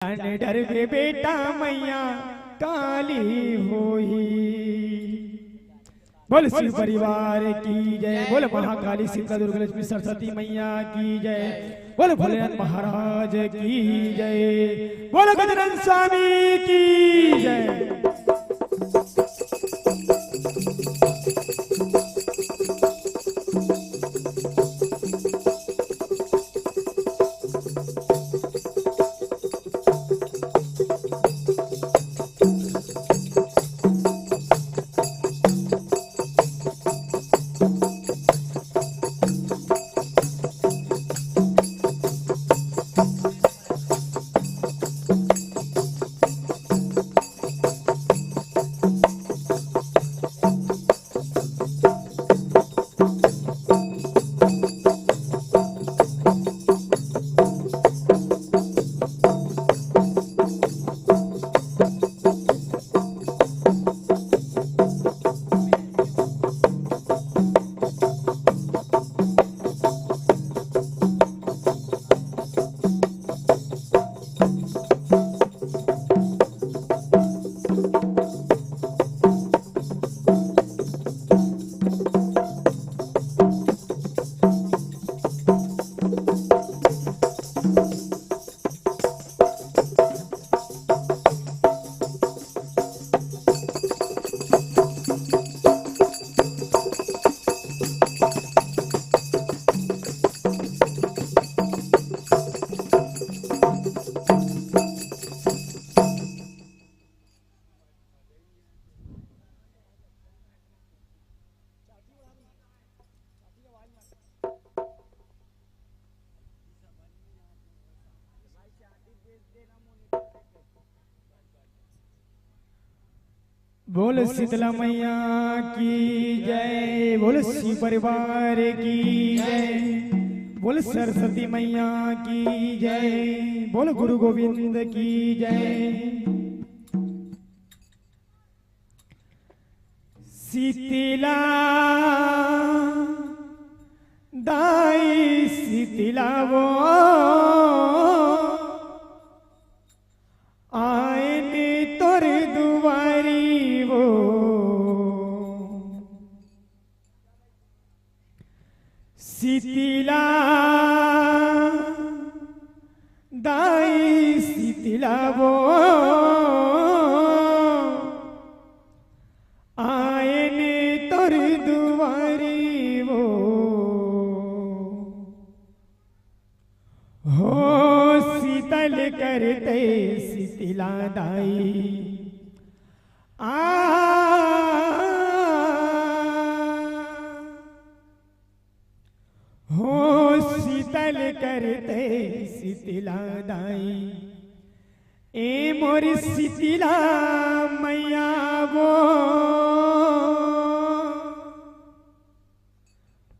जाने डर वे बेटा मैया काली होई। बोल शिव परिवार की जय, बोल महाकाली सीता दुर्गा लक्ष्मी सरस्वती मैया की जय, बोल भोलेनाथ महाराज की जय, बोल गजानन स्वामी की जय। बोल शीतला मैया की जय, बोल शिव परिवार की जय, बोल सरस्वती मैया की जय, बोल गुरु गोविंद की जय। शीतला दाई शीतला वो आए तोर दुआरी वो, शीतला दाई शीतला वो आए तोर दुआरी वो, हो शीतल करते शीतला दाई हो शीतल करते शीतला दाई, ए मोरी शीतला मैया वो।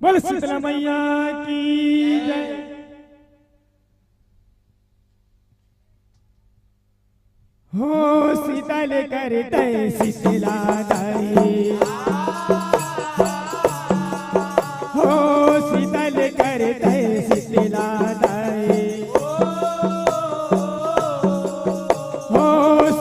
बोल शीतला मैया की जय। हो शीतल करते शीतला दाई, हो शीतल करते शीतला दाई, हो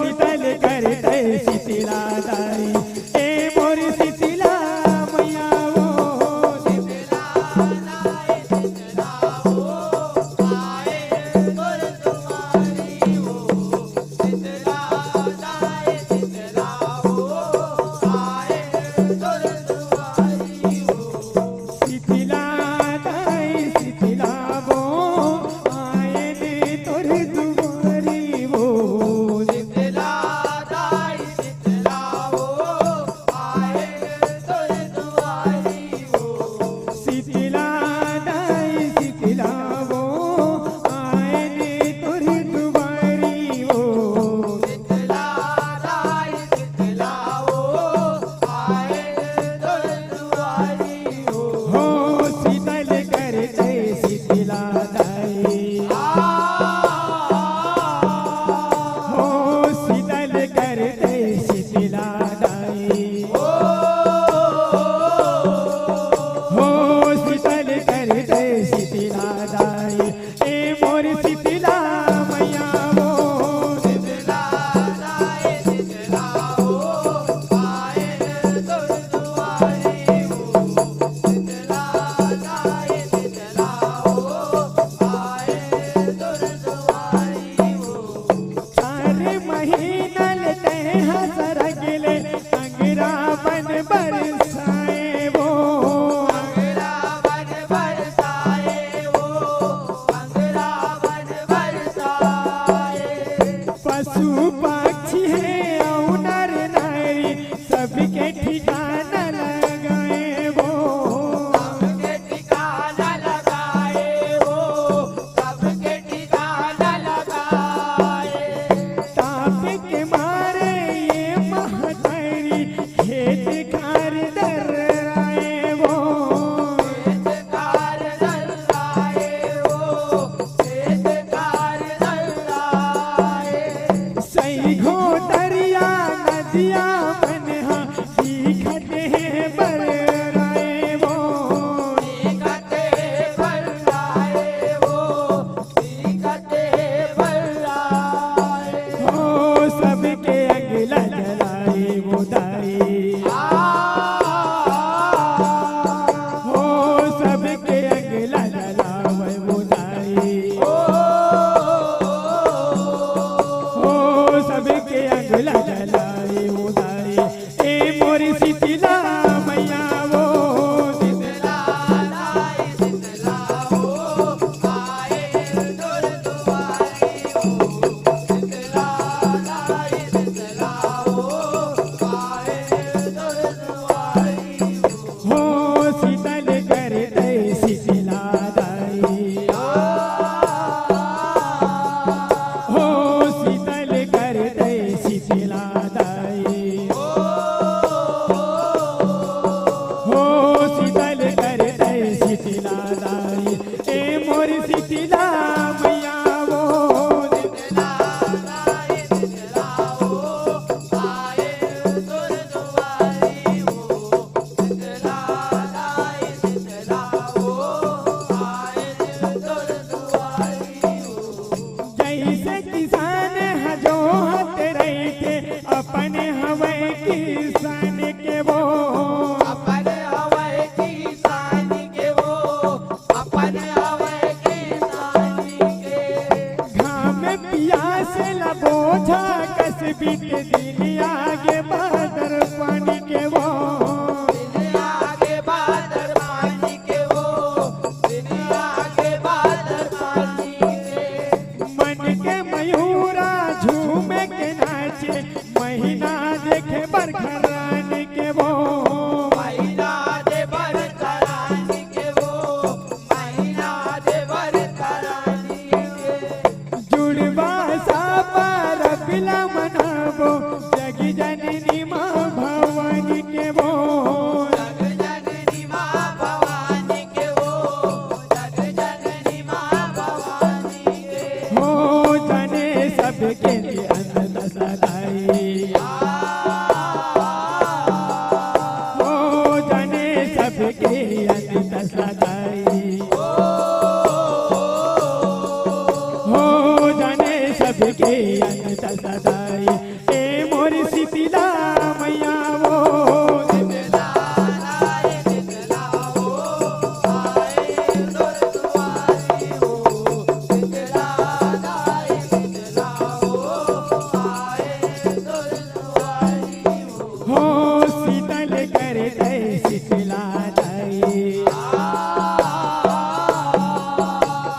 शीतल करते शीतला दाई, ए मोरी शीतला मैया वो, शीतला दाई शीतला वो आए तोर दुआरी वो, शीतला दाई शीतला वो आए दिवला जलाए वो दाई ए मोरी शीतला मैया वो शीतला लाई शीतला हो आए दूर दुआरी हो शीतला लाई शीतला हो आए दूर दुआरी हो शीतल कर दे शीतला दाई हो शीतल कर दे शीतला दाई हो शीतल कर दे शीतला दाई ए मोरी शीतला मैया वो शीतला लाई शीतला हो आए दूर दुआरी हो शीतला लाई शीतला हो आए दूर दुआरी हो जैसे किसान हजो हत रहे थे अपने हवे किसान के वो अपने हवाए की सानी के वो अपने हवाए की सानी के घाम पियास लबोझा कस बीत दिन आगे बादर पानी के वो दिन आगे बादर पानी के वो दिन आगे बादर पानी के मन के मयूरा झूमे के नाचे महीना देखे बरखरान के वो महीना दे बर करानी के वो महीना दे बर करानी के जुड़वा सा पार पिला मनाबो जगी जननी माँ भवानी के वो जग जननी माँ भवानी के वो जग जननी माँ भवानी के हो जाने सबके लिए अनंत सदाई हो जाने सबके अनंत सदाई हो जाने सबके अनंत सदाई ए मोरी शीतला मैया वो शीतला लाई शीतला हो आए दूर दुआरी हो शीतला लाई शीतला हो आए दूर दुआरी हो हो शीतल कर दे शीतला दाई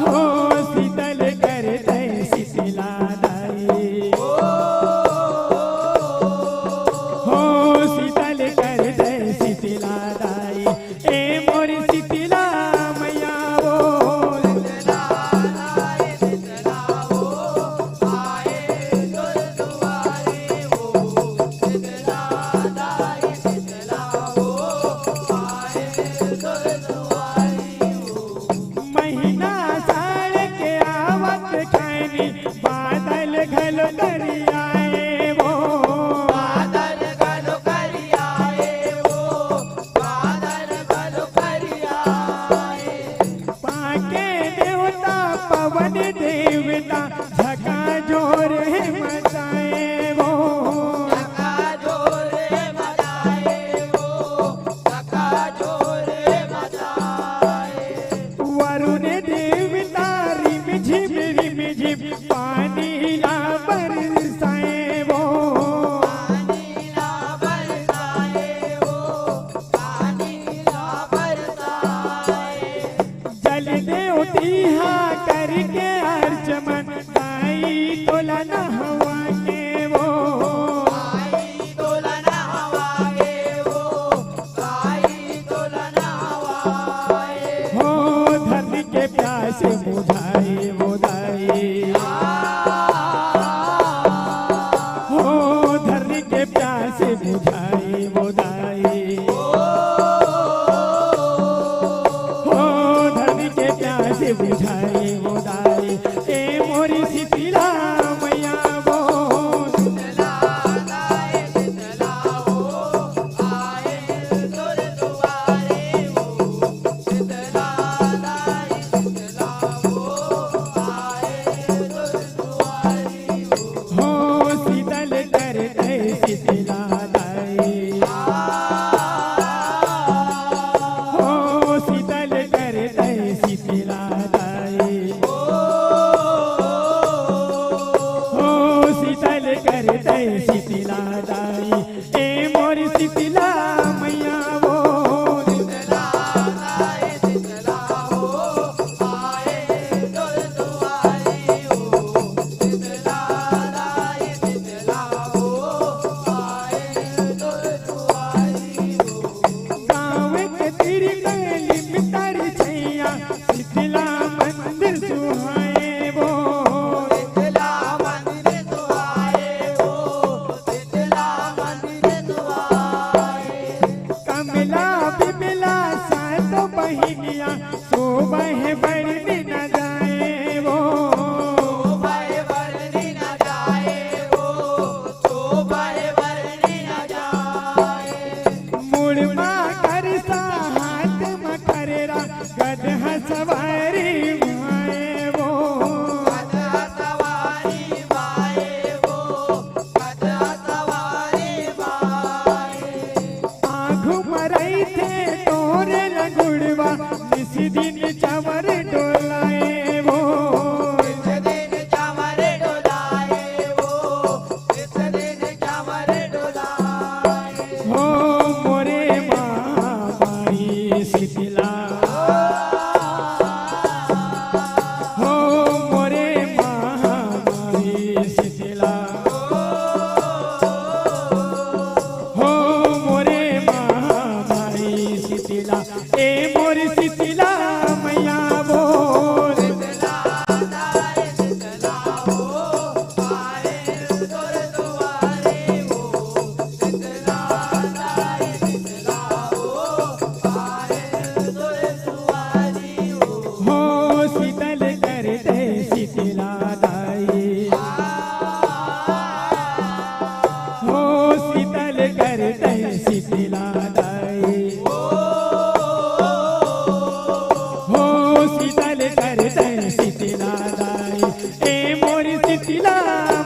हो शीतल कर दे शीतला दाई हो शीतल कर दे शीतला दाई ए मोरी शीतला मैया वो शीतला लाई शीतला हो आए दूर दुआरी हो शीतला लाई शीतला हो आए दूर दुआरी हो महीना साल के आवत खैनी बादल घल कर आए वो बादल गलो करियाए वो बादल गलो करियाए पाके देवता पवन देवता झका जोर मचाए वो सका जोरे मचाए वो सका जोरे मचाए वरुण देवता रिम झिम पानी ला बरसाए वो पानी ला बरसाए वो पानी ला बरसाए जल देवती हा करके अर्चमन दाई तोला नहवा के वो आई तोलन हवाए वो आई तोलन हवाए हो धरती के प्यासे बुझाए वो दाई हो धरती के प्यासे बुझाए वो दाई हो धरती के प्यासे बुझाए वो दाई ए मोरी शीतला मैया वो कर दे शीतला दाई ए मोरी शीतला मैया वो शीतला दाई शीतला हो आए तोर दुआरी हो शीतला दाई शीतला हो आए तोर दुआरी हो गाँव के तेरी गली में तारी छैया शीतला मंदिर सुहाए वो शीतला मंदिर दुआए हो शीतला मंदिर दुआए कमला बिमला सातो बहिनिया शोभा बढ़ने न जाए वो शोभाए बढ़नी न जाए वो शोभाए बढ़नी न जाए मुड़मा कर सा हाथ मकरेरा गदहा सवारी माए वो गधा सवारी बाए वो गधा सवारी बाए आँखों मरई थे तोरे लगुड़वा इस दिन चवर डोलाए वो इस दिन चावर डोलाए वो इस दिन चावर डोलाए हो मोरे माई शीतला हो मोरे माई शीतला हो मोरे माई शीतला ए मोरी शीतला मैया बोल शीतला दाई शीतला हो आए तोर दुआरे हो शीतला दाई शीतला हो आए तोर दुआरी हो हो शीतल कर दे शीतला दाई हो शीतल कर दे शीतला दाई हो शीतल कर दे शीतला दाई ए मोरी शीतला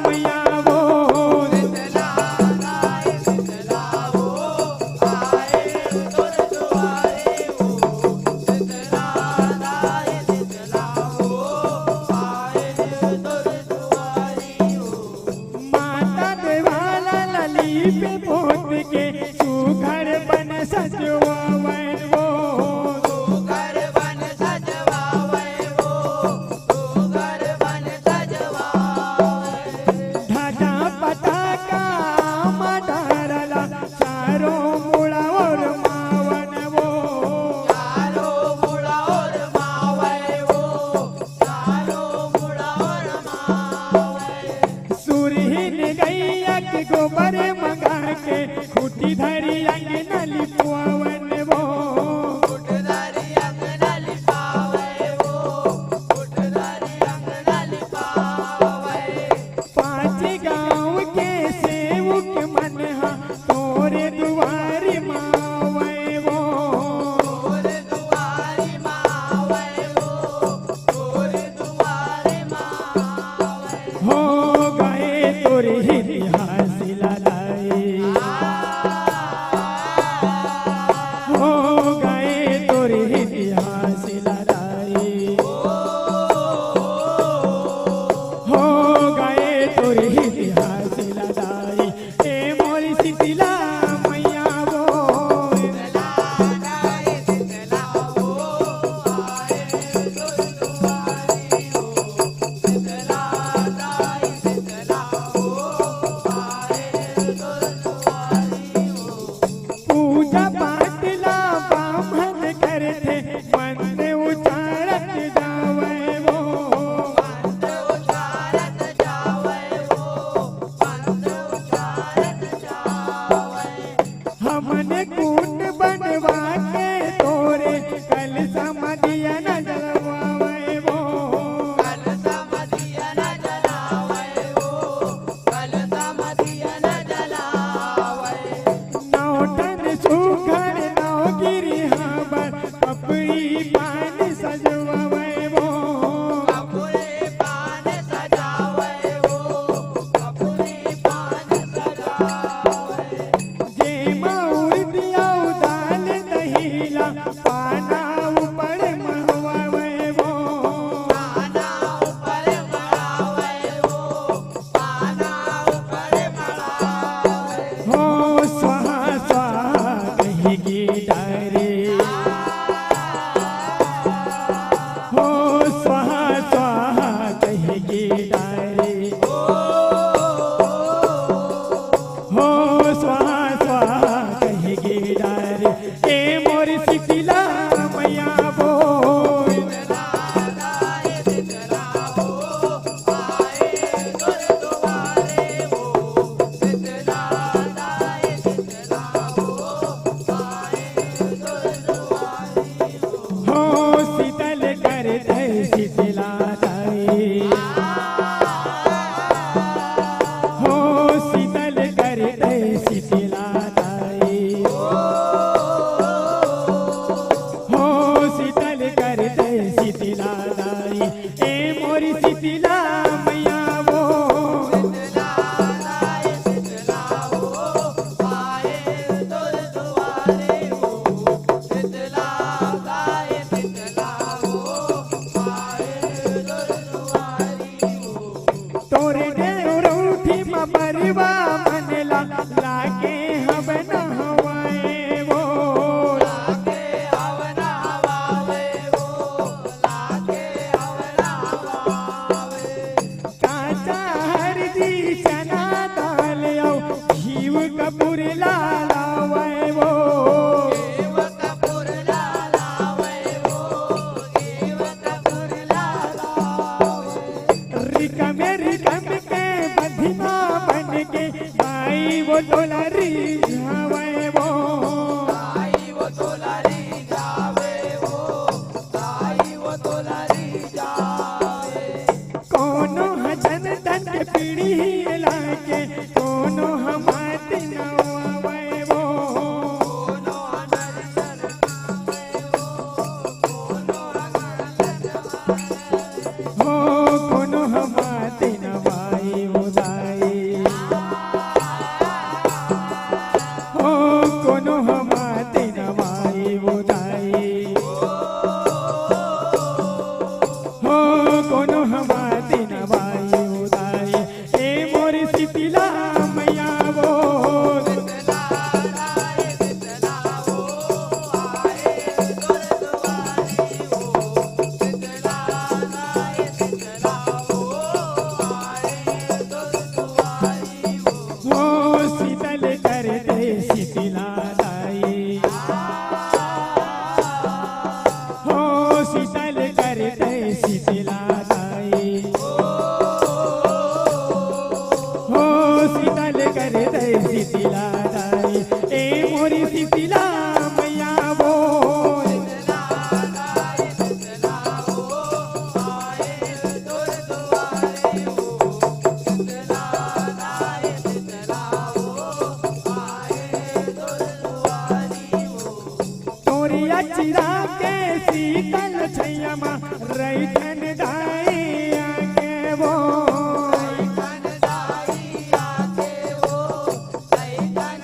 मैया बोल शीतला दाई शीतला हो आए तोर दुआरे हो शीतला दाई शीतला हो आए तोर दुआरी हो माता देवाला लली पे पोत के सुघर बन सजवावन वो तू घर बन सजवावे वो तू घर बन सजवावे ढाका पटाका मडारला चारो मुड़ा और मावन वो चारो मुड़ा और मावे वो चारो मुड़ा और मावे सुरहीन गैया के गोबर मंगा के खूटी धरी अंगना लिपवावन वो उठदारी अंगना लिपावे वो उठदारी अंगना लिपावे पांच गांव के सेवक मनहा तोरे दुआरी मावे वो तोर दुआरी मावे वो तोर दुआरी मावे हो गए तोरे इतिहास लाए शीतला दाई हो शीतल कर दे शीतला दाई ए मोरी शीतला मैया वो शीतला हो आए तोर दुआरे हो शीतला गाए शीतला हो आए तोर दुआरी हो तोरे देवरूठी मबरवा मनला लागे हम नहवाए वो लागे हवना हवावे वो लागे हवना हवावे काचा हरदी चना दाल आओ घीव कपूर लालावे वो देव कपूर लालावे वो देव कपूर लालावे रिकम रिकम के बधिमा बन के माई वो डोलरी झावे वो आई वो तोलारी जावे वो आई वो तोलारी जावे कोनो हजन तन के पीढ़ी लाके कोनो हमारे नवावे वो कोनो अनर सर नावे वो कोनो अनर सर हो कोनो हमारे नवाई उदाई हो कोनो हमारे नवाई उदाई हो कोनो हमारे नवाई उदाई ए मोरी शीतला मैया वो शीतला राय शीतला हो आए तोर दुआरी हो शीतला राय शीतला हो आए तोर दुआरी हो हो शीतल कर दे शीतला दाई हो शीतल कर दे शीतला दाई हो शीतल कर दे शीतला दाई ए मोरी शीतला मैया वो शीतला राय शीतला हो आए तोर दुआरी हो शीतला राय शीतला हो आए तोर दुआरी हो तोरी अचिरा के शीतल छैया मा रैठन दाई आके वो ऐठन दाई आके वो ऐठन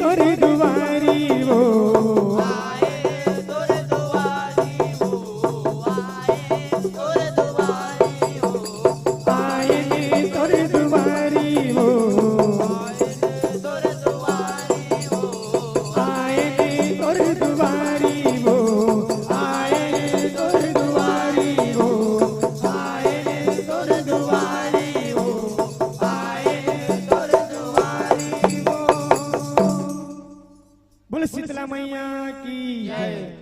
तोरे दुआरी वो आए तुर दुआरी हो आए तुर दुआरी हो आए ने तोरे दुआरी वो तुर दुआरी हो आए ने तोरे दुआरी वो आए ने तोरे दुआरी वो आए ने तोरे दुआरी वो आए तुर दुआरी हो बोल शीतला मैया की जय।